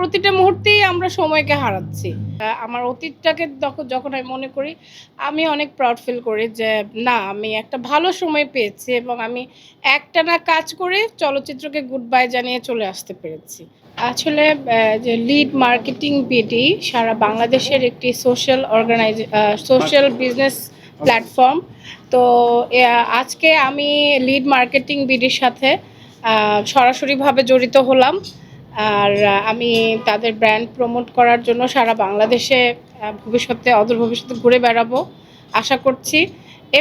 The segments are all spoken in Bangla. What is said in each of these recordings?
প্রতিটা মুহূর্তেই আমরা সময়কে হারাচ্ছি। আমার অতীতটাকে যখন আমি মনে করি, আমি অনেক প্রাউড ফিল করি যে না, আমি একটা ভালো সময় পেয়েছি এবং আমি একটানা কাজ করে চলচ্চিত্রকে গুড বাই জানিয়ে চলে আসতে পেরেছি। আসলে যে লিড মার্কেটিং বিডি সারা বাংলাদেশের একটি সোশ্যাল বিজনেস প্ল্যাটফর্ম। তো আজকে আমি লিড মার্কেটিং বিডির সাথে সরাসরিভাবে জড়িত হলাম। আর আমি তাদের ব্র্যান্ড প্রমোট করার জন্য সারা বাংলাদেশে অদূর ভবিষ্যতে ঘুরে বেড়াবো আশা করছি।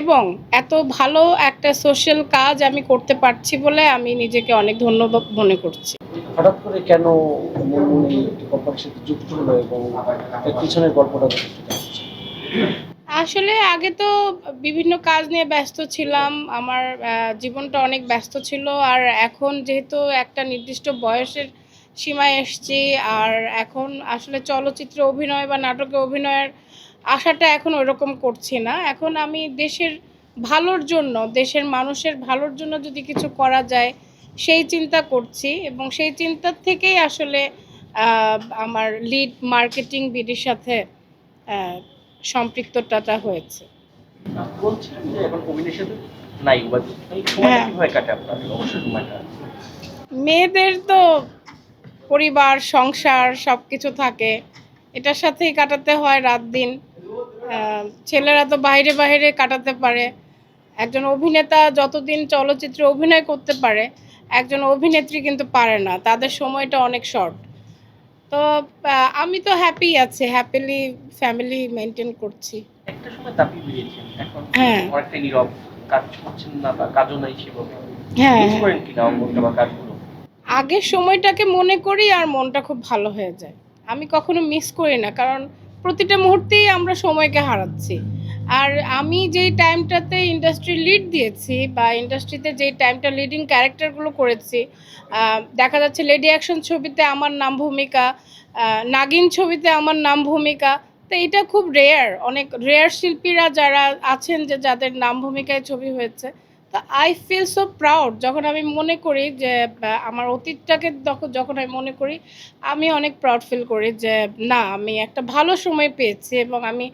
এবং এত ভালো একটা সোশ্যাল কাজ আমি করতে পারছি বলে আমি নিজেকে অনেক ধন্যবাদ মনে করছি। হঠাৎ করে কেন মুনমুন এই কোম্পানির সাথে যুক্ত হলো এবং এর পিছনের গল্পটা একটু জানতে চাই। আসলে আগে তো বিভিন্ন কাজ নিয়ে ব্যস্ত ছিলাম। আমার জীবনটা অনেক ব্যস্ত ছিল। আর এখন যেহেতু একটা নির্দিষ্ট বয়সের সীমায় এসেছি, আর এখন আসলে চলচ্চিত্রে অভিনয় বা নাটকে অভিনয়ের আশাটা এখন ওইরকম করছি না। এখন আমি দেশের ভালোর জন্য, দেশের মানুষের ভালোর জন্য যদি কিছু করা যায় সেই চিন্তা করছি, এবং সেই চিন্তার থেকেই আসলে আমার লিড মার্কেটিং বিডির সাথে আহ, সম্পৃক্ততাটা হয়েছে। বলছিলাম যে এখন অভিনয়ের সাথে নাই বা এই সময়টা হ্যাঁ, কিভাবে কাটে আপনার অবসর সময়টা? মেয়েদের তো পরিবার, সংসার সবকিছু থাকে, এটার সাথেই কাটাতে হয় রাত দিন। ছেলেরা তো বাইরে বাইরে কাটাতে পারে। একজন অভিনেতা যতদিন চলচ্চিত্রে অভিনয় করতে পারে, একজন অভিনেত্রী কিন্তু পারে না, তাদের সময়টা অনেক শর্ট। তো আমি তো হ্যাপিলি ফ্যামিলি মেনটেন করছি। একটা সময় দাপিয়ে বেরিয়েছেন, এখন হ্যাঁ, অনেকটা নীরব, কাজ করছেন না বা কাজও নাই সেভাবে। হ্যাঁ, মিস হ্যাঁ। করেন কিনা অঙ্গনটা বা কাজগুলো? আগের সময়টাকে মনে করি আর মনটা খুব ভালো হয়ে যায়। আমি কখনো মিস করি না, কারণ প্রতিটা মুহূর্তেই আমরা সময়কে হারাচ্ছি। আর আমি যেই টাইমটাতে ইন্ডাস্ট্রি লিড দিয়েছি বা ইন্ডাস্ট্রিতে যেই টাইমটা লিডিং ক্যারেক্টারগুলো করেছি, দেখা যাচ্ছে লেডি অ্যাকশন ছবিতে আমার নাম ভূমিকা, নাগিন ছবিতে আমার নাম ভূমিকা। তো এটা খুব রেয়ার, অনেক রেয়ার শিল্পীরা যারা আছেন যে যাদের নাম ভূমিকায় ছবি হয়েছে। তো আই ফিল সো প্রাউড যখন আমি মনে করি যে আমার অতীতটাকে যখন আমি মনে করি, আমি অনেক প্রাউড ফিল করি যে না, আমি একটা ভালো সময় পেয়েছি এবং আমি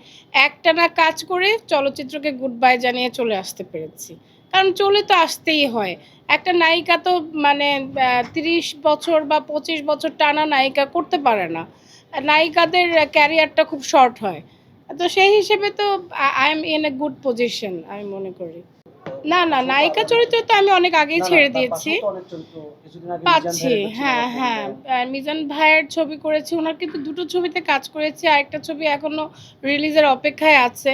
একটানা কাজ করে চলচ্চিত্রকে গুড বাই জানিয়ে চলে আসতে পেরেছি। কারণ চলে তো আসতেই হয়। একটা নায়িকা তো মানে 30 বছর বা 25 বছর টানা নায়িকা করতে পারে না। নায়িকাদের ক্যারিয়ারটা খুব শর্ট হয়। তো সেই হিসেবে তো I am in a good position আমি মনে করি। না, না, নায়িকা চরিত্র তো আমি অনেক আগেই না, না, ছেড়ে তার দিয়েছি। পাশেও তো অনেক চরিত্র। কিছুদিন আগে মিজান পাচ্ছি, ভাইয়ের একটা ছিল হ্যাঁ, আবার হ্যাঁ। বললেন। মিজান ভাইয়ের ছবি করেছি। উনার কিন্তু ২ টো ছবিতে কাজ করেছি। আরেকটা ছবি এখনো রিলিজের অপেক্ষায় আছে।